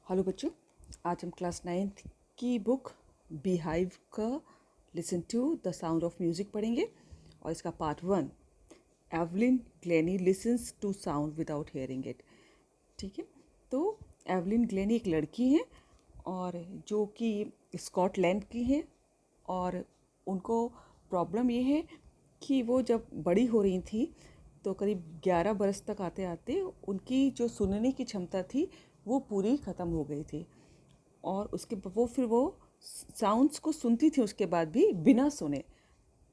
Hello बच्चों, आज हम क्लास 9th की बुक बीहाइव का listen to the sound of music पढ़ेंगे और इसका part 1 Evelyn Glennie listens to sound without hearing it. ठीक है, तो एवलिन ग्लेनी एक लड़की है और जो कि स्कॉटलैंड की है और उनको प्रॉब्लम ये है कि वो जब बड़ी हो रही थी तो करीब 11 बरस तक आते आते उनकी जो सुनने की क्षमता थी वो पूरी ख़त्म हो गई थी और उसके फिर वो साउंड्स को सुनती थी उसके बाद भी बिना सुने।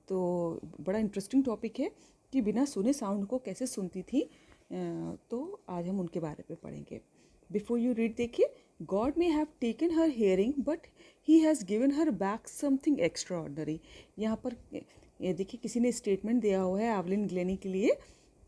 तो बड़ा इंटरेस्टिंग टॉपिक है कि बिना सुने साउंड को कैसे सुनती थी। तो आज हम उनके बारे में पढ़ेंगे। बिफोर यू रीड देखिए, God may have taken her hearing but he has given her back something extra ordinary. यहाँ पर ये देखिए किसी ने स्टेटमेंट दिया हुआ है एवलिन ग्लेनी के लिए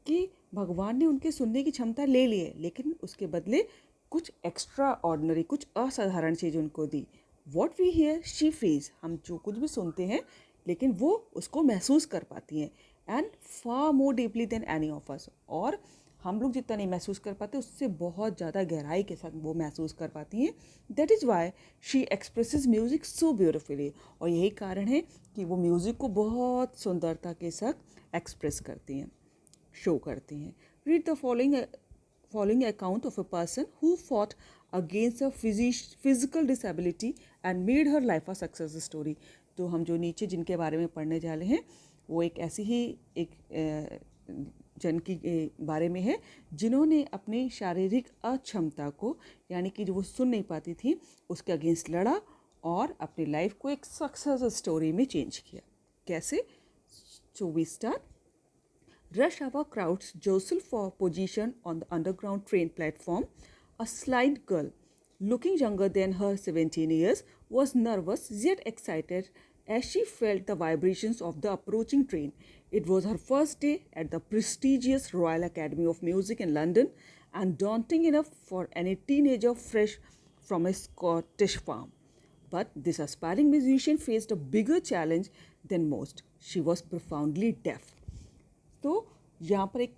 कि भगवान ने उनके सुनने की क्षमता ले ली है लेकिन उसके बदले कुछ एक्स्ट्रा ऑर्डनरी, कुछ असाधारण चीज़ उनको दी। What we hear she feels, हम जो कुछ भी सुनते हैं लेकिन वो उसको महसूस कर पाती हैं। And far more deeply than any of us, और हम लोग जितना नहीं महसूस कर पाते उससे बहुत ज़्यादा गहराई के साथ वो महसूस कर पाती हैं। That is why she expresses music so beautifully, और यही कारण है कि वो म्यूज़िक को बहुत सुंदरता के साथ एक्सप्रेस करती हैं, शो करती हैं। Read the following account of a person who fought against a physical disability and made her life a success story। तो हम जो नीचे जिनके बारे में पढ़ने जा रहे हैं वो एक ऐसी ही एक जन की बारे में है जिन्होंने अपनी शारीरिक अक्षमता को, यानी कि जो वो सुन नहीं पाती थी, उसके अगेंस्ट लड़ा और अपनी लाइफ को एक सक्सेस स्टोरी में चेंज किया। कैसे? So we start. Rush hour crowds jostle for position on the underground train platform. A slight girl, looking younger than her 17 years, was nervous yet excited as she felt the vibrations of the approaching train. It was her first day at the prestigious Royal Academy of Music in London, and daunting enough for any teenager fresh from a Scottish farm. But this aspiring musician faced a bigger challenge than most. She was profoundly deaf. तो यहाँ पर एक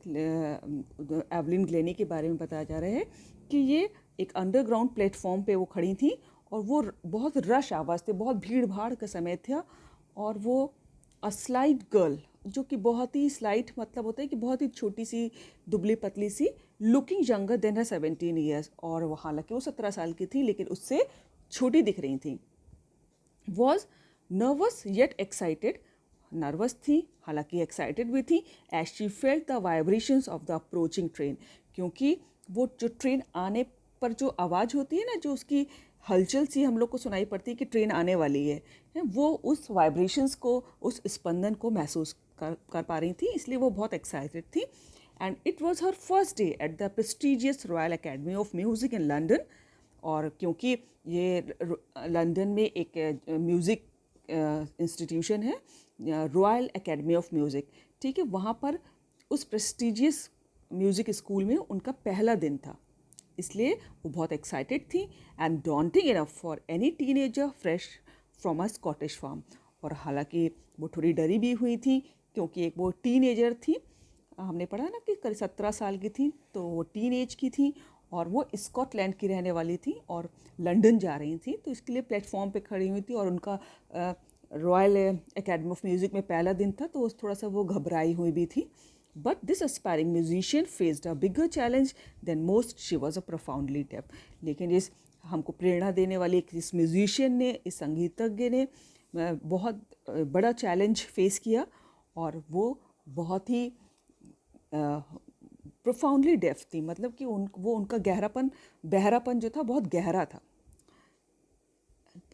Evelyn Glenny के बारे में बताया जा रहा है कि ये एक अंडरग्राउंड प्लेटफॉर्म पे वो खड़ी थी और वो बहुत रश आवाज़ थे, बहुत भीड़ भाड़ का समय था, और वो स्लाइट गर्ल, जो कि बहुत ही स्लाइट मतलब होता है कि बहुत ही छोटी सी दुबली पतली सी, लुकिंग यंगर देन हर 17 ईयर्स, और वो हालांकि वो 17 साल की थी लेकिन उससे छोटी दिख रही थी। Was nervous yet excited, nervous थी हालांकि एक्साइटेड भी थी। As she felt the vibrations of the approaching train, क्योंकि वो जो ट्रेन आने पर जो आवाज़ होती है ना, जो उसकी हलचल सी हम लोग को सुनाई पड़ती है कि ट्रेन आने वाली है, वो उस वाइब्रेशंस को, उस स्पंदन को महसूस कर पा रही थी, इसलिए वो बहुत एक्साइटेड थी। And it was her first day at the prestigious royal academy of music in London. और क्योंकि ये लंदन में एक म्यूज़िक इंस्टीट्यूशन है, रॉयल एकेडमी ऑफ म्यूज़िक, ठीक है, वहाँ पर उस प्रेस्टिजियस म्यूज़िक स्कूल में उनका पहला दिन था, इसलिए वो बहुत एक्साइटेड थी। And daunting enough for any teenager fresh from a Scottish farm, और हालांकि वो थोड़ी डरी भी हुई थी क्योंकि एक वो टीनेजर थी, हमने पढ़ा ना कि करीब 17 साल की थी, तो वो टीन एज की थी और वो स्कॉटलैंड की रहने वाली थी और लंदन जा रही थी, तो इसके लिए प्लेटफॉर्म पे खड़ी हुई थी और उनका रॉयल एकेडमी ऑफ म्यूज़िक में पहला दिन था, तो थोड़ा सा वो घबराई हुई भी थी। But this aspiring musician faced a bigger challenge than most, she was a profoundly deaf. लेकिन इस हमको प्रेरणा देने वाले इस म्यूजिशियन ने, इस संगीतज्ञ ने बहुत बड़ा चैलेंज फेस किया और वो बहुत ही प्रोफाउंडली डेफ थी, मतलब कि वो उनका बहरापन जो था बहुत गहरा था।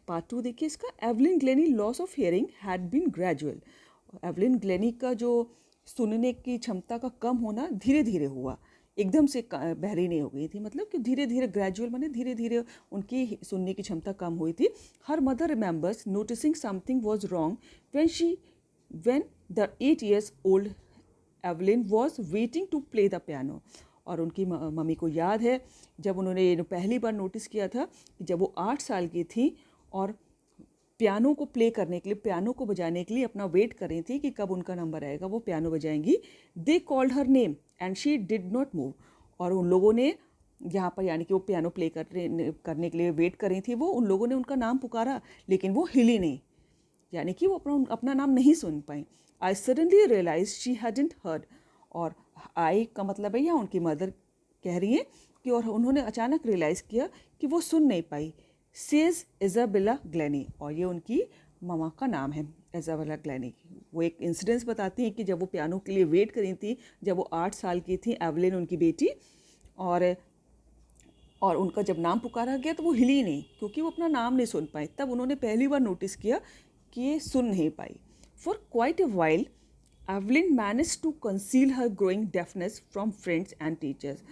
पार्ट 2 देखिए इसका। Evelyn Glennie loss of hearing had been gradual. Evelyn Glennie का जो सुनने की क्षमता का कम होना धीरे धीरे हुआ, एकदम से बहरी नहीं हो गई थी, मतलब कि धीरे धीरे, ग्रेजुअल माने धीरे धीरे उनकी सुनने की क्षमता कम हुई थी। Her mother remembers noticing something was wrong when the 8 years old Evelyn was waiting to play the piano. और उनकी मम्मी को याद है जब उन्होंने पहली बार नोटिस किया था कि जब वो 8 साल की थी और पियानो को प्ले करने के लिए, पियानो को बजाने के लिए अपना वेट कर रही थी कि कब उनका नंबर आएगा, वो पियानो बजाएंगी। They called her name and she did not move, और उन लोगों ने यहाँ पर यानी कि वो पियानो प्ले करने के लिए वेट कर रही थी, वो उन लोगों ने उनका नाम पुकारा लेकिन वो हिली नहीं, यानी कि वो अपना नाम नहीं सुन पाई। I suddenly realise she hadn't heard, और आई का मतलब है यहाँ उनकी मदर कह रही हैं कि और उन्होंने अचानक रियलाइज़ किया कि वो सुन नहीं पाई। सेज इज़ाबेला ग्लेनी, और ये उनकी मामा का नाम है इज़ाबेला ग्लेनी। वो एक इंसिडेंस बताती हैं कि जब वो पियानो के लिए वेट करी थी, जब वो 8 साल की थी, एवलिन उनकी बेटी, और उनका जब नाम पुकारा गया तो वो हिली नहीं क्योंकि वो अपना नाम नहीं सुन पाई। तब उन्होंने पहली बार नोटिस किया कि ये सुन नहीं पाई। For quite a while Evelyn manage to conceal her growing deafness from friends and teachers.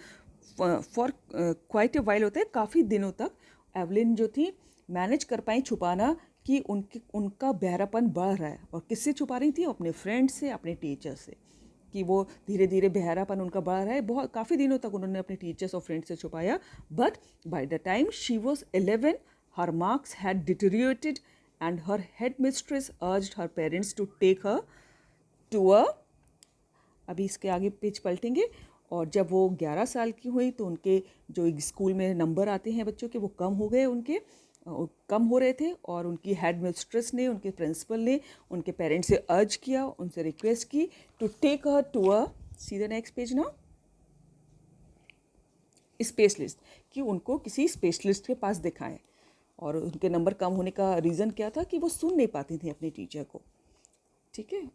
For quite a while होता है काफ़ी दिनों तक एवलिन जो थी मैनेज कर पाई छुपाना कि उनका बहरापन बढ़ रहा है। और किससे छुपा रही थी? अपने फ्रेंड्स से, अपने टीचर से, कि वो धीरे धीरे बहरापन उनका बढ़ रहा है। बहुत काफ़ी दिनों तक उन्होंने अपने टीचर्स और फ्रेंड्स से छुपाया। But by the time she was 11 her marks had deteriorated and her head mistress urged her parents to take her to a, अभी इसके आगे पेज पलटेंगे। और जब वो 11 साल की हुई तो उनके जो स्कूल में नंबर आते हैं बच्चों के वो कम हो गए, उनके कम हो रहे थे, और उनकी हेड मिस्ट्रेस ने, उनके प्रिंसिपल ने उनके पेरेंट्स से अर्ज किया, उनसे रिक्वेस्ट की to take her to a, see the next page ना, स्पेशलिस्ट, कि उनको किसी स्पेशलिस्ट के पास दिखाएं। और उनके नंबर कम होने का रीज़न क्या था? कि वो सुन नहीं पाती थी अपनी टीचर को। ठीक है।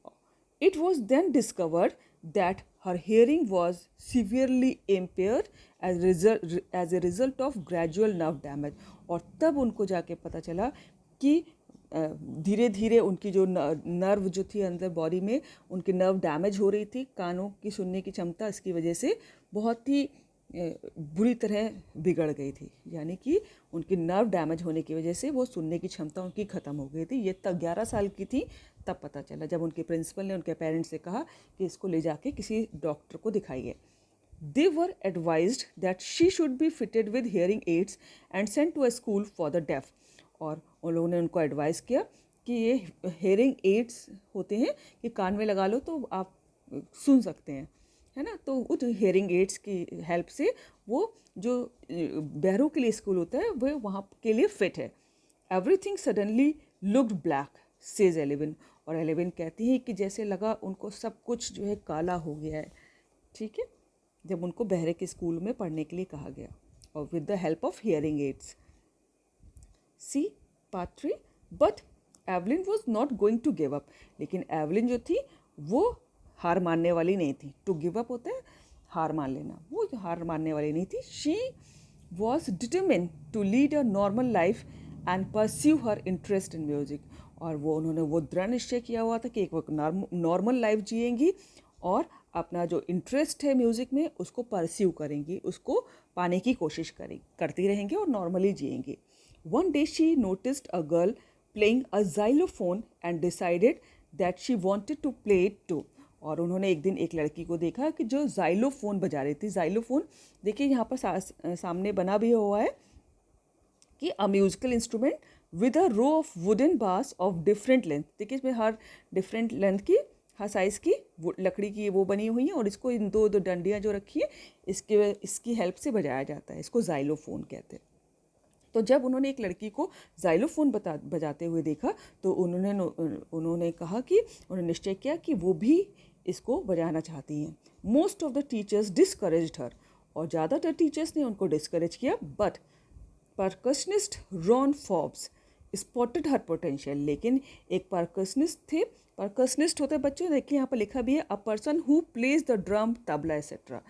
It was then discovered that her hearing was severely impaired as a result of gradual nerve damage. और तब उनको जाके पता चला कि धीरे धीरे उनकी जो नर्व जो थी अंदर बॉडी में, उनकी नर्व डैमेज हो रही थी। कानों की सुनने की क्षमता इसकी वजह से बहुत ही बुरी तरह बिगड़ गई थी, यानी कि उनकी नर्व डैमेज होने की वजह से वो सुनने की क्षमता उनकी ख़त्म हो गई थी। ये तब 11 साल की थी, तब पता चला जब उनके प्रिंसिपल ने उनके पेरेंट्स से कहा कि इसको ले जाके किसी डॉक्टर को दिखाइए। They were advised that she should be fitted with hearing aids and sent to a school for the deaf। और उन लोगों ने उनको एडवाइस किया कि ये हेयरिंग एड्स होते हैं कि कान में लगा लो तो आप सुन सकते हैं, है ना। तो उस हेयरिंग एड्स की हेल्प से वो जो बहरों के लिए स्कूल होता है वो वहाँ के लिए फिट है। Everything suddenly looked black says 11। और 11 कहती हैं कि जैसे लगा उनको सब कुछ जो है काला हो गया है। ठीक है, जब उनको बहरे के स्कूल में पढ़ने के लिए कहा गया, और with the help of hearing aids. See part 3। But Evelyn was not going to give up. लेकिन एवलिन जो थी वो हार मानने वाली नहीं थी। टू गिव अप होता है हार मान लेना, वो हार मानने वाली नहीं थी। She was determined to lead a normal life and pursue her interest in music. और उन्होंने वो दृढ़ निश्चय किया हुआ था कि एक वक्त नॉर्मल लाइफ जिएंगी और अपना जो इंटरेस्ट है म्यूज़िक में उसको परस्यू करेंगी, उसको पाने की कोशिश करती रहेंगी और नॉर्मली जिएंगी। One day she noticed a girl playing a xylophone and decided that she wanted to play it too. और उन्होंने एक दिन एक लड़की को देखा कि जो जाइलोफोन बजा रही थी। जाइलोफोन देखिए यहाँ पर सामने बना भी हुआ है कि a musical instrument with a row of wooden bars of different length. देखिए इसमें हर डिफरेंट लेंथ की, हर साइज़ की लकड़ी की वो बनी हुई है, और इसको इन दो डंडियाँ जो रखी है इसकी हेल्प से बजाया जाता है। इसको जाइलोफोन कहते हैं। तो जब उन्होंने एक लड़की को जाइलोफोन बजाते हुए देखा तो उन्होंने कहा कि उन्होंने निश्चय किया कि वो भी इसको बजाना चाहती हैं। Most of the teachers discouraged her. और ज़्यादातर टीचर्स ने उनको डिस्करेज किया। But percussionist Ron Forbes spotted her potential. लेकिन एक परकशनिस्ट थे, परकशनिस्ट होते बच्चों, देखिए यहाँ पर लिखा भी है अ person who plays the drum, tabla etcetera.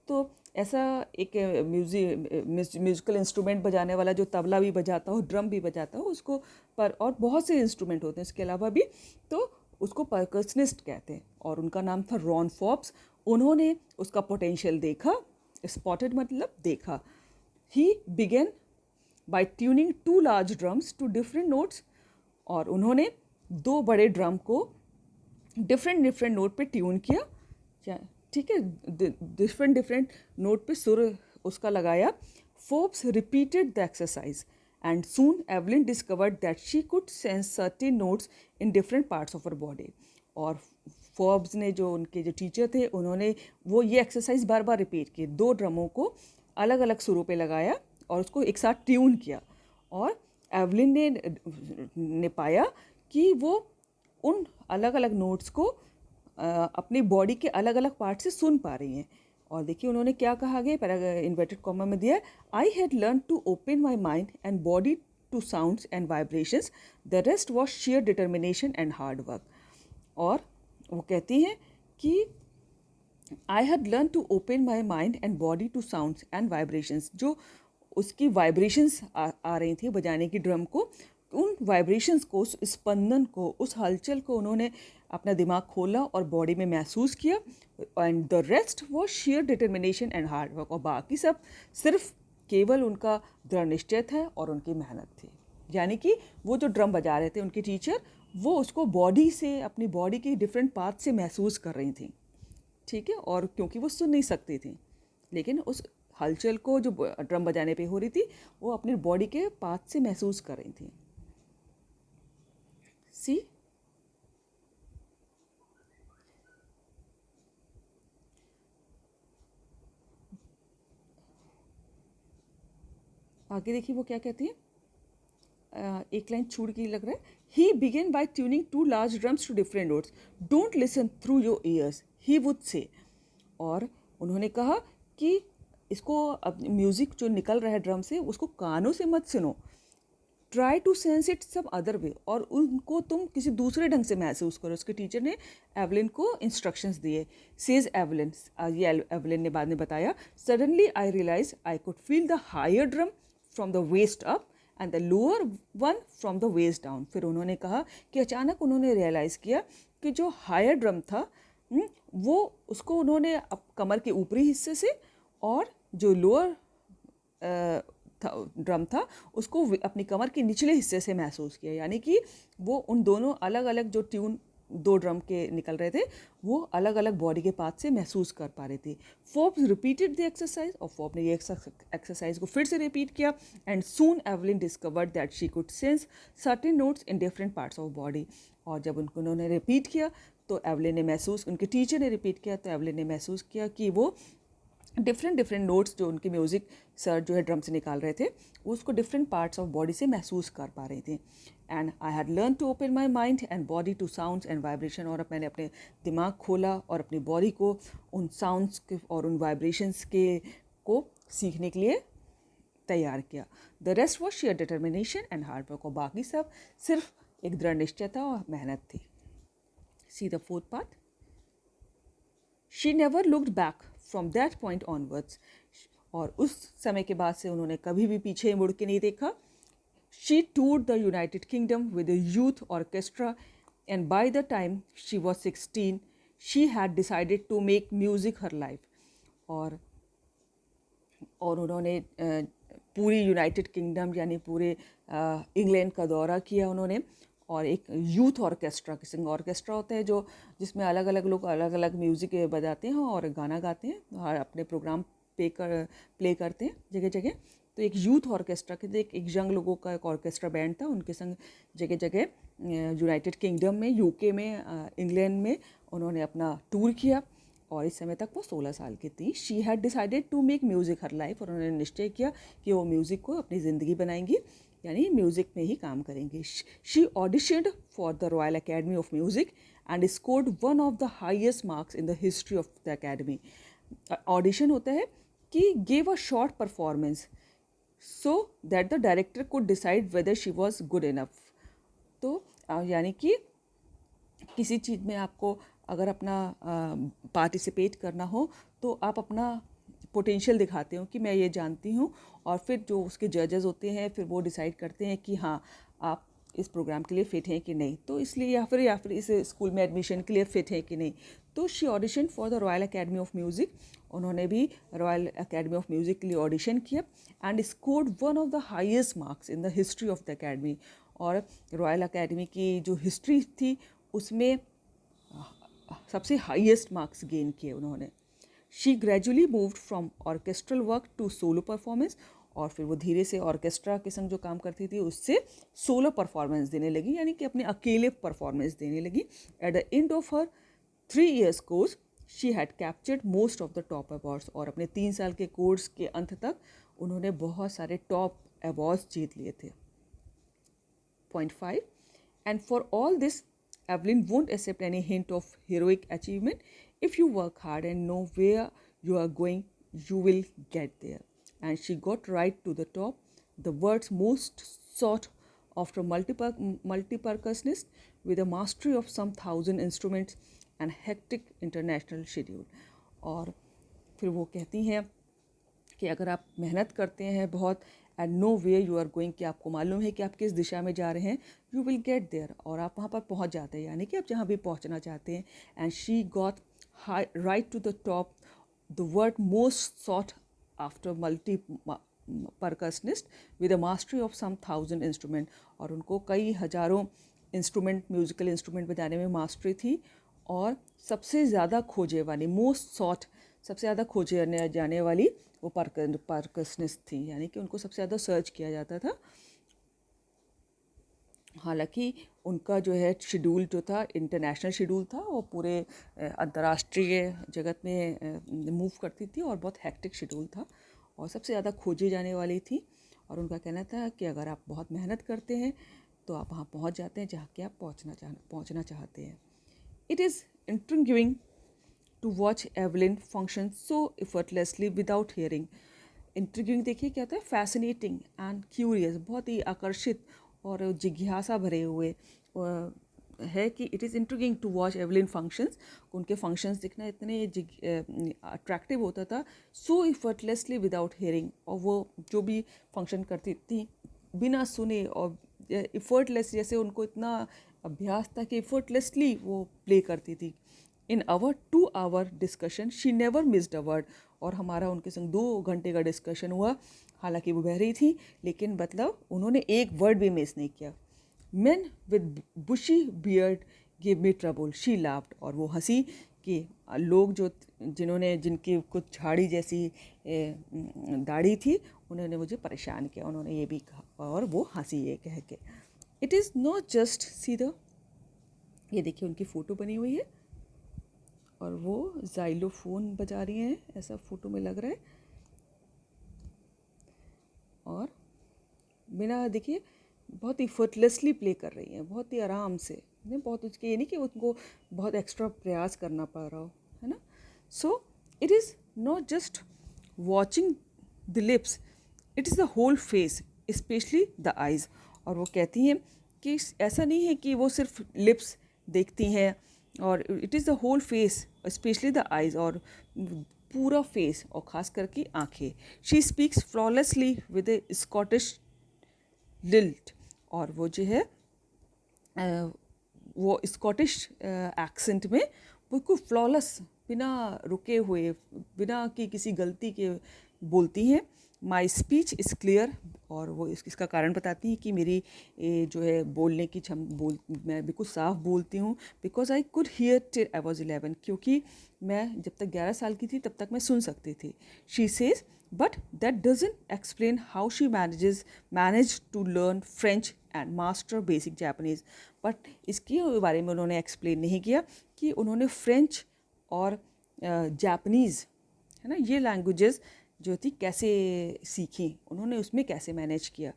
तो ऐसा एक म्यूजिकल इंस्ट्रूमेंट बजाने वाला जो तबला भी बजाता हो, ड्रम भी बजाता हो, उसको पर और बहुत से इंस्ट्रूमेंट होते हैं इसके अलावा भी, तो उसको परकशनिस्ट कहते हैं। और उनका नाम था रॉन फॉर्ब्स। उन्होंने उसका पोटेंशियल देखा, स्पॉटेड मतलब देखा। He began by tuning 2 large drums to different notes. और उन्होंने 2 बड़े ड्रम को डिफरेंट नोट पे ट्यून किया। ठीक है, डिफरेंट नोट पे सुर उसका लगाया। Forbes repeated the exercise and soon Evelyn discovered that she could sense certain notes in different parts of her body. और फोर्ब्स ने, जो उनके जो टीचर थे, उन्होंने वो ये एक्सरसाइज बार बार रिपीट की, 2 ड्रमों को अलग अलग सुरों पे लगाया और उसको एक साथ ट्यून किया। और एवलिन ने पाया कि वो उन अलग अलग नोट्स को अपनी बॉडी के अलग अलग पार्ट से सुन पा रही हैं। और देखिए उन्होंने क्या कहा गया, पैरा इन्वर्टेड कॉमा में दिया है, I had learn to open my mind and body to sounds and vibrations, the rest was sheer determination and hard work. और वो कहती हैं कि I had learn to open my mind and body to sounds and vibrations, जो उसकी vibrations आ रही थी बजाने की ड्रम को, उन वाइब्रेशंस को, उस स्पंदन को, उस हलचल को उन्होंने अपना दिमाग खोला और बॉडी में महसूस किया। And the rest was sheer determination and hard work, और बाकी सब सिर्फ केवल उनका दृढ़ निश्चय था और उनकी मेहनत थी। यानी कि वो जो ड्रम बजा रहे थे उनके टीचर, वो उसको बॉडी से, अपनी बॉडी के डिफरेंट पार्ट से महसूस कर रही थी, ठीक है। और क्योंकि वो सुन नहीं सकती थी, लेकिन उस हलचल को जो ड्रम बजाने पे हो रही थी वो अपनी बॉडी के पार्ट से महसूस कर रही थी। सी आगे देखिए वो क्या कहती है, एक लाइन छूट गई लग रहा है। He began by tuning two large drums to different notes, don't listen through your ears, he would say. और उन्होंने कहा कि इसको, अब म्यूज़िक जो निकल रहा है ड्रम से उसको कानों से मत सुनो, ट्राई टू सेंस इट सब अदर वे, और उनको तुम किसी दूसरे ढंग से महसूस करो। उसके टीचर ने एवलिन को इंस्ट्रक्शंस दिए। सेज एवलिन, ये एवलिन ने बाद में बताया, suddenly I realise I could feel the higher drum from the waist up and the lower one from the waist down. फिर उन्होंने कहा कि अचानक उन्होंने रियलाइज़ किया कि जो हायर ड्रम था वो उसको उन्होंने कमर के ऊपरी हिस्से से, और जो लोअर ड्रम था उसको अपनी कमर के निचले हिस्से से महसूस किया। यानी कि वो उन दोनों अलग अलग जो ट्यून दो ड्रम के निकल रहे थे वो अलग अलग बॉडी के पार्ट से महसूस कर पा रहे थे। फोर्ब्स रिपीटेड द एक्सरसाइज, और फोर्ब ने ये एक्सरसाइज को फिर से रिपीट किया। And soon Evelyn discovered that she could sense certain notes in different parts of body. और जब उन्होंने रिपीट किया तो एवलिन ने महसूस, उनके टीचर ने रिपीट किया तो एवलिन ने महसूस किया कि वो डिफरेंट नोट्स जो उनके म्यूज़िक सर जो है ड्रम से निकाल रहे थे उसको डिफरेंट पार्ट्स ऑफ बॉडी से महसूस कर पा रही थी। And I had learn to open my mind and body to sounds and vibration, और मैंने अपने दिमाग खोला और अपनी बॉडी को उन साउंड्स के और उन वाइब्रेशंस के को सीखने के लिए तैयार किया। The rest was sheer determination and hard work, और बाकी सब सिर्फ एक दृढ़ निश्चय था और मेहनत थी। See the fourth part, she never looked back from that point onwards, और उस समय के बाद से उन्होंने कभी भी पीछे मुड़ के नहीं देखा। She toured the United Kingdom with a youth orchestra and by the time she was 16 she had decided to make music her life. और उन्होंने पूरी यूनाइटेड किंगडम यानी पूरे इंग्लैंड का दौरा किया उन्होंने, और एक यूथ ऑर्केस्ट्रा, किसिंग ऑर्केस्ट्रा होता है जो जिसमें अलग अलग लोग अलग अलग म्यूज़िक बजाते हैं और गाना गाते हैं और अपने प्रोग्राम प्ले करते हैं जगह जगह। तो एक यूथ ऑर्केस्ट्रा के एक यंग लोगों का एक ऑर्केस्ट्रा बैंड था, उनके संग जगह जगह यूनाइटेड किंगडम में, यूके में, इंग्लैंड में उन्होंने अपना टूर किया। और इस समय तक वो 16 साल की थी। She had decided to make music her life, और उन्होंने निश्चय किया कि वो म्यूज़िक को अपनी ज़िंदगी बनाएंगी, यानी म्यूज़िक में ही काम करेंगी। She auditioned for the royal academy of music and scored one of the highest marks in the history of the academy. Audition होता है कि give a short performance so that the director could decide whether she was good enough. तो यानी कि किसी चीज़ में आपको अगर अपना पार्टिसिपेट करना हो तो आप अपना पोटेंशियल दिखाते हो कि मैं ये जानती हूँ, और फिर जो उसके जजेस होते हैं फिर वो डिसाइड करते हैं कि हाँ आप इस प्रोग्राम के लिए फ़िट हैं कि नहीं, तो इसलिए या फिर इस स्कूल में एडमिशन के लिए फ़िट है कि नहीं। तो she audition for the royal academy of music, उन्होंने भी रॉयल अकेडमी ऑफ म्यूज़िक के लिए ऑडिशन किया and scored one of the highest marks in the history of the academy. और रॉयल अकेडमी की जो हिस्ट्री थी उसमें सबसे हाईएस्ट मार्क्स गेन किए उन्होंने। She gradually moved from orchestral work to solo performance, और फिर वो धीरे से ऑर्केस्ट्रा के संग जो काम करती थी उससे सोलो परफॉर्मेंस देने लगी, यानी कि अपने अकेले परफॉर्मेंस देने लगी। At the end of her 3 years course she had captured most of the top awards, और अपने 3 साल के कोर्स के अंत तक उन्होंने बहुत सारे टॉप अवार्ड्स जीत लिए थे. Point 5. And for all this, Evelyn won't accept any hint of heroic achievement. If you work hard and know where you are going, you will get there. And she got right to the top, the world's most sought after multi-percussionist with a mastery of some 1,000 instruments and hectic international schedule. और फिर वो कहती हैं कि अगर आप मेहनत करते हैं बहुत and know where you are going, कि आपको मालूम है कि आप किस दिशा में जा रहे हैं, यू विल गेट देयर, और आप वहाँ पर पहुँच जाते हैं, यानी कि आप जहाँ भी पहुँचना चाहते हैं. And she got right to the top, the world most sought after multi percussionist with a mastery of some 1,000 instrument, और उनको कई हज़ारों इंस्ट्रूमेंट, म्यूज़िकल इंस्ट्रूमेंट बजाने में मास्टरी थी. और सबसे ज़्यादा खोजे वाली, मोस्ट सॉट, सबसे ज़्यादा खोजे जाने वाली वो परकसनिस्ट थी, यानी कि उनको सबसे ज़्यादा सर्च किया जाता था. हालांकि उनका जो है शेड्यूल जो था इंटरनेशनल शेड्यूल था, वो पूरे अंतर्राष्ट्रीय जगत में मूव करती थी और बहुत हेक्टिक शेड्यूल था और सबसे ज़्यादा खोजी जाने वाली थी. और उनका कहना था कि अगर आप बहुत मेहनत करते हैं तो आप वहाँ पहुँच जाते हैं जहाँ के आप पहुँचना चाहते हैं. It is intriguing to watch Evelyn function so effortlessly without hearing. Intriguing देखिए क्या होता है, fascinating and curious, बहुत ही आकर्षित और जिज्ञासा भरे हुए है कि it is intriguing to watch Evelyn functions. उनके functions दिखना इतने अट्रैक्टिव होता था, so effortlessly without hearing, और वो जो भी function करती थी बिना सुने और effortless, जैसे उनको इतना अभ्यास था कि effortlessly वो play करती थी. In our 2-hour discussion, she never missed a word. और हमारा उनके संग 2 घंटे का डिस्कशन हुआ, हालांकि वो बहरी थी लेकिन मतलब उन्होंने एक वर्ड भी मिस नहीं किया. Men with bushy beard gave me trouble. She laughed. और वो हंसी कि लोग जिनकी कुछ झाड़ी जैसी दाढ़ी थी, उन्होंने मुझे परेशान किया, उन्होंने ये भी कहा, और वो हंसी ये कह के. It is not just see the, ये देखिए उनकी फ़ोटो बनी हुई है और वो ज़ाइलोफोन बजा रही हैं, ऐसा फ़ोटो में लग रहा है. और बिना देखिए बहुत ही एफर्टलेसली प्ले कर रही हैं, बहुत ही आराम से, बहुत उसके ये नहीं कि उनको बहुत एक्स्ट्रा प्रयास करना पड़ रहा हो, है ना. So it is not just watching the lips, it is the whole face, specially the eyes. और वो कहती हैं कि ऐसा नहीं है कि वो सिर्फ लिप्स देखती हैं, और it is the whole face, specially the eyes, और पूरा फेस, और ख़ास करके आँखें. She speaks flawlessly with a Scottish lilt, और वो जो है वो स्कॉटिश एक्सेंट में बिल्कुल फ्लॉलेस, बिना रुके हुए, बिना कि किसी गलती के बोलती हैं. माई स्पीच इज़ क्लियर, और वो इसका कारण बताती हैं कि मेरी जो है बोलने की मैं बिल्कुल साफ बोलती हूँ. Because I could hear till I was 11, क्योंकि मैं जब तक 11 साल की थी तब तक मैं सुन सकती थी. She says but that doesn't explain how she manage to learn French and master basic Japanese. बट इसके बारे में उन्होंने एक्सप्लेन नहीं किया कि उन्होंने फ्रेंच और जापानीज़, है ना, ये लैंग्वेजेस जो थी कैसे सीखी, उन्होंने उसमें कैसे मैनेज किया.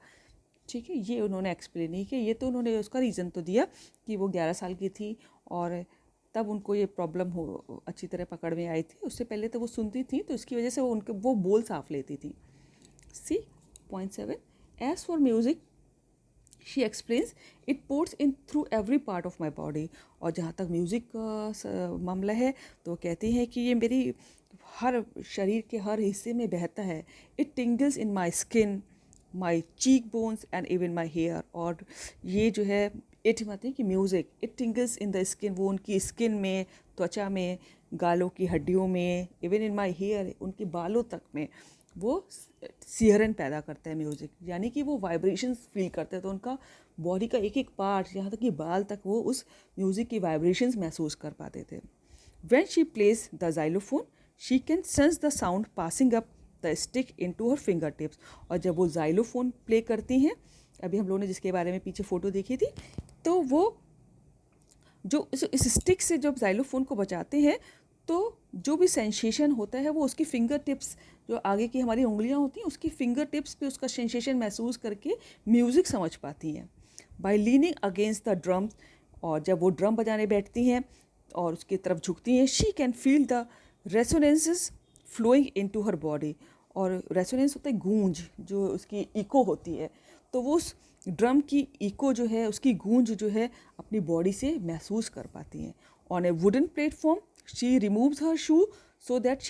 ठीक है, ये उन्होंने एक्सप्लेन नहीं किया. ये तो उन्होंने उसका रीज़न तो दिया कि वो 11 साल की थी और तब उनको ये प्रॉब्लम अच्छी तरह पकड़ में आई थी. उससे पहले तो वो सुनती थी, तो इसकी वजह से वो बोल साफ लेती थी. See point 7. As for music she explains it pours in through every part of my body. और जहाँ तक म्यूज़िक का मामला है तो कहती हैं कि ये मेरी हर शरीर के हर हिस्से में बहता है. It tingles in my skin, my cheek bones and even my hair. और ये जो है इट मतलब कि music, it tingles in the skin, वो उनकी स्किन में, त्वचा में, गालों की हड्डियों में, इवन इन माई हेयर, उनके बालों तक में वो सिहरन पैदा करता है म्यूज़िक, यानी कि वो वाइब्रेशंस फील करते हैं. तो उनका बॉडी का एक एक पार्ट, यहाँ तक कि बाल तक, वो उस म्यूज़िक की वाइब्रेशंस महसूस कर पाते थे. When she plays the xylophone she can sense the sound passing up the stick into her finger tips. और जब वो जाइलोफोन प्ले करती हैं, अभी हम लोगों ने जिसके बारे में पीछे फ़ोटो देखी थी, तो वो जो इस स्टिक से जब जाइलोफोन को बजाते हैं तो जो भी सेंसेशन होता है वो उसकी फिंगर टिप्स, जो आगे की हमारी उंगलियां होती हैं, उसकी फिंगर टिप्स पे उसका सेंसेशन महसूस करके म्यूज़िक समझ पाती हैं। By leaning against the drum, और जब वो ड्रम बजाने बैठती हैं और उसकी तरफ झुकती हैं, she can feel the resonances flowing into her body. और रेसोनेंस होता है गूंज, जो उसकी इको होती है, तो वो उस ड्रम की इको जो है, उसकी गूंज जो है अपनी बॉडी से महसूस कर पाती हैं। On A wooden platform she removes her shoe so that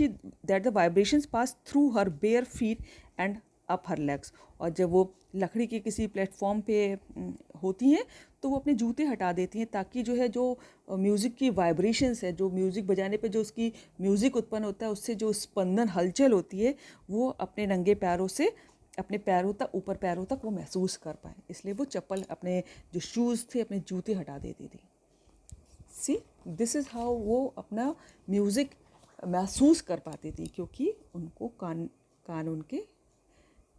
the vibrations pass through her bare feet and up her legs। और जब वो लकड़ी के किसी प्लेटफॉर्म पे होती हैं तो वो अपने जूते हटा देती हैं, ताकि जो है जो म्यूज़िक की वाइब्रेशंस है, जो म्यूज़िक बजाने पे जो उसकी म्यूज़िक उत्पन्न होता है, उससे जो स्पंदन हलचल होती है, वो अपने नंगे पैरों से अपने पैरों तक, ऊपर पैरों तक वो महसूस कर पाए। इसलिए वो चप्पल, अपने जो शूज़ थे, अपने जूते हटा देती थी। सी, दिस इज़ हाउ वो अपना म्यूज़िक महसूस कर पाती थी, क्योंकि उनको कान उनके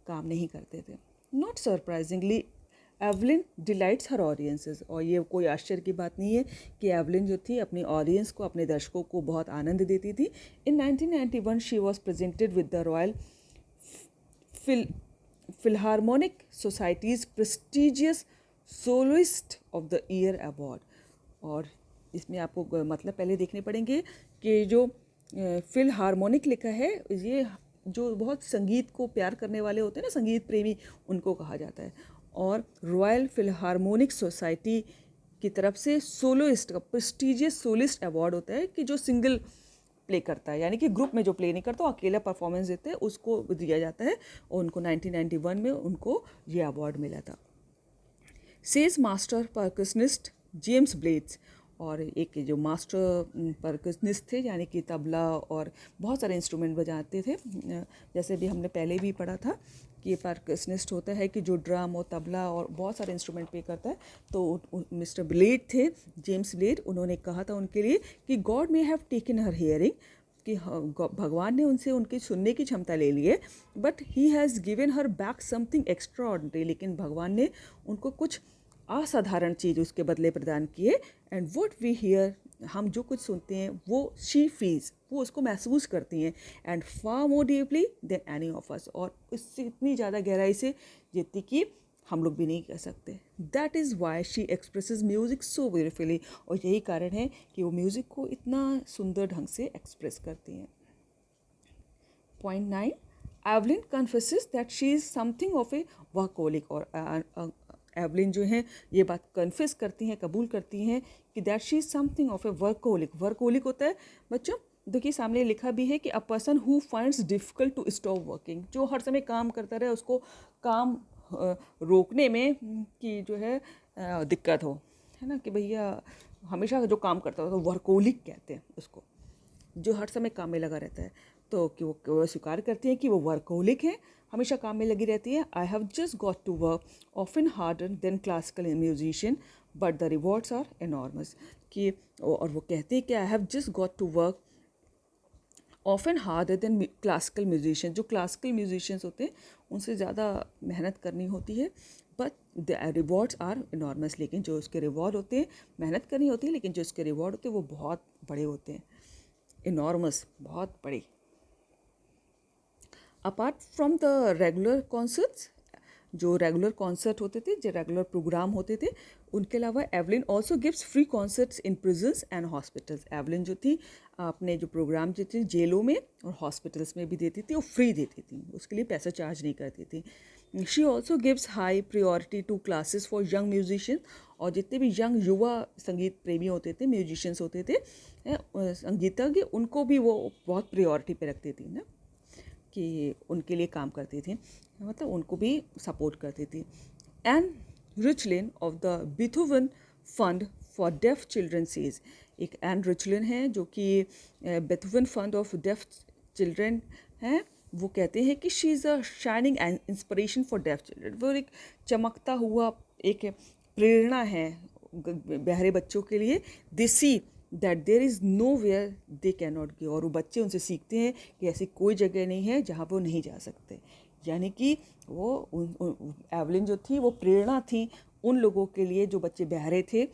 काम नहीं करते थे। Not surprisingly Evelyn delights her audiences. और ये कोई आश्चर्य की बात नहीं है कि एवलिन जो थी अपनी ऑडियंस को, अपने दर्शकों को बहुत आनंद देती थी। इन 1991 she was presented with the royal Philharmonic societies prestigious soloist of the year award. और इसमें आपको मतलब पहले देखने पड़ेंगे कि जो फिलहार्मोनिक लिखा है, ये जो बहुत संगीत को प्यार करने वाले होते हैं ना, संगीत प्रेमी, उनको कहा जाता है। और रॉयल फिलहार्मोनिक सोसाइटी की तरफ से सोलोइस्ट का प्रेस्टिजियस सोलिस्ट अवार्ड होता है, कि जो सिंगल प्ले करता है, यानी कि ग्रुप में जो प्ले नहीं करता, अकेला परफॉर्मेंस देते हैं, उसको दिया जाता है। और उनको 1991 में उनको ये अवार्ड मिला था। Says master percussionist James blades. और एक जो मास्टर परकशनिस्ट थे, यानी कि तबला और बहुत सारे इंस्ट्रूमेंट बजाते थे, जैसे भी हमने पहले भी पढ़ा था कि ये परकशनिस्ट होता है कि जो ड्रम और तबला और बहुत सारे इंस्ट्रूमेंट प्ले करता है। तो मिस्टर ब्लेड थे, जेम्स ब्लेड, उन्होंने कहा था उनके लिए कि God may have taken her hearing, कि भगवान ने उनसे उनकी सुनने की क्षमता ले ली है, but he has given her back something extra ordinary. लेकिन भगवान ने उनको कुछ असाधारण चीज़ उसके बदले प्रदान किए। एंड वॉट वी हियर, हम जो कुछ सुनते हैं वो शी फील्स, वो उसको महसूस करती हैं। And far more deeply than any of us, और इससे इतनी ज़्यादा गहराई से जितनी कि हम लोग भी नहीं कह सकते। That is why she expresses music so beautifully. और यही कारण है कि वो म्यूज़िक को इतना सुंदर ढंग से एक्सप्रेस करती हैं। Point 9, Evelyn confesses that she is something of a workaholic. और एवलिन जो हैं ये बात कन्फेस करती हैं, कबूल करती हैं कि that she is something of a workaholic. Workaholic होता है बच्चों, देखिए सामने लिखा भी है कि a person who finds difficult to stop working, जो हर समय काम करता रहे, उसको काम रोकने में कि जो है दिक्कत हो, है ना, कि भैया हमेशा जो काम करता हो, तो वर्कोलिक कहते हैं उसको, जो हर समय काम में लगा रहता है। तो कि वो स्वीकार करती हैं कि वो वर्कोलिक हैं, हमेशा काम में लगी रहती है। I have just got to work often harder than classical musician but the rewards are enormous. कि और वो कहते हैं कि I have just got to work often harder than classical musician. जो क्लासिकल म्यूजिशियंस होते हैं उनसे ज़्यादा मेहनत करनी होती है, but the rewards are enormous. लेकिन जो उसके रिवॉर्ड होते हैं, मेहनत करनी होती है, लेकिन जो उसके रिवॉर्ड होते हैं वो बहुत बड़े होते हैं, इनॉर्मस, बहुत बड़े। Apart from the regular concerts, जो रेगुलर कॉन्सर्ट होते थे, जो रेगुलर प्रोग्राम होते थे, उनके अलावा Evelyn also gives free concerts in prisons and hospitals. Evelyn जो थी अपने जो प्रोग्राम जो थे जेलों में और हॉस्पिटल्स में भी देती थी, वो फ्री देती थी, उसके लिए पैसा चार्ज नहीं करती थी। She also gives high priority to classes for young musician. और जितने भी यंग युवा संगीत प्रेमी होते थे, म्यूजिशियंस होते थे, संगीतज्ञ, उनको भी वो बहुत प्रियोरिटी पे रखती थी ना, कि उनके लिए काम करती थी, मतलब उनको भी सपोर्ट करती थी। Ann Richlin of the Beethoven Fund for def Children says, एक एन रिचलिन है जो कि Beethoven Fund of Deaf Children हैं, वो कहते हैं कि she is a shining inspiration for def children. वो एक चमकता हुआ एक प्रेरणा है बहरे बच्चों के लिए। They see that there is nowhere they can not go. और वो बच्चे उनसे सीखते हैं कि ऐसी कोई जगह नहीं है जहाँ वो नहीं जा सकते। यानी कि वो एवलिन जो थी वो प्रेरणा थी उन लोगों के लिए जो बच्चे बहरे थे,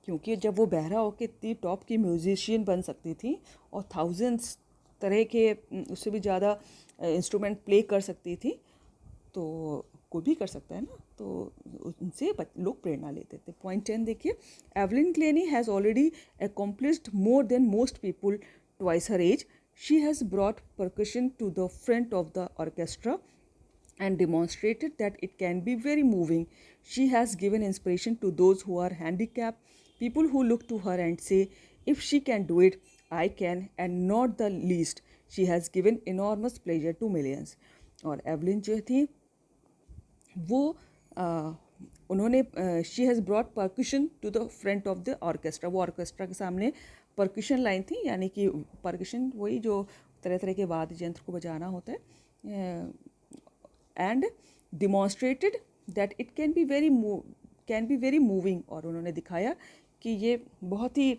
क्योंकि जब वो बहरा होकर इतनी टॉप की म्यूजिशियन बन सकती थी और थाउजेंड्स तरह के उससे भी ज़्यादा इंस्ट्रूमेंट प्ले कर सकती थी, तो कोई भी कर सकता है ना, तो उनसे लोग प्रेरणा लेते थे। पॉइंट 10 देखिए, Evelyn Glennie has already accomplished more than most people twice her age. She has brought percussion to the front of the orchestra and demonstrated that it can be very moving. She has given inspiration to those who are handicapped, people who look to her and say, if she can do it, I can, and not the least. She has given enormous pleasure to millions. और Evelyn जो थी वो उन्होंने she has brought percussion to the front of the orchestra, वो ऑर्केस्ट्रा के सामने percussion line थी, यानी कि परक्यूशन वही जो तरह तरह के वाद्य यंत्र को बजाना होता है, and demonstrated that it can be very moving, और उन्होंने दिखाया कि ये बहुत ही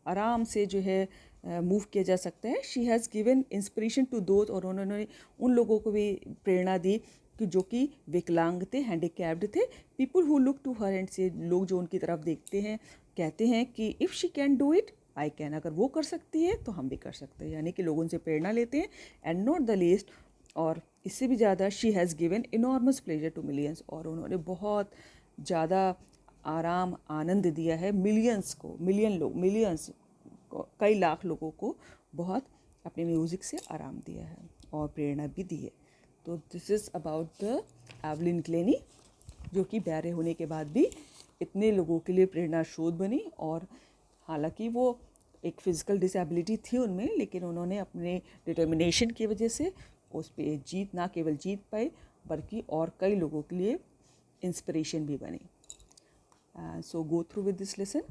आराम से जो है मूव किया जा सकता है। She has given inspiration to those, और उन्होंने उन लोगों को भी प्रेरणा दी कि जो कि विकलांग थे, हैंडीकैप्ड थे। People who look to her and say, लोग जो उनकी तरफ देखते हैं कहते हैं कि if she can do it I can, अगर वो कर सकती है तो हम भी कर सकते हैं, यानी कि लोग उनसे प्रेरणा लेते हैं। एंड नॉट द लीस्ट, और इससे भी ज़्यादा, she has given enormous pleasure to millions, और उन्होंने बहुत ज़्यादा आराम आनंद दिया है मिलियंस को, मिलियंस कई लाख लोगों को बहुत अपने म्यूज़िक से आराम दिया है और प्रेरणा भी दी है। तो this is about the Evelyn Glennie, जो कि बहरे होने के बाद भी इतने लोगों के लिए प्रेरणा स्रोत बनी। और हालांकि वो एक फ़िज़िकल डिसेबिलिटी थी उनमें, लेकिन उन्होंने अपने डिटर्मिनेशन की वजह से उस पर जीत, ना केवल जीत पाई बल्कि और कई लोगों के लिए इंस्पिरेशन भी बनी। So go through with this lesson,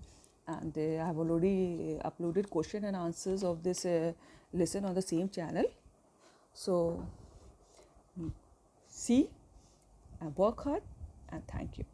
and I have already uploaded question and answers of this lesson on the same channel. So see and work hard, and thank you.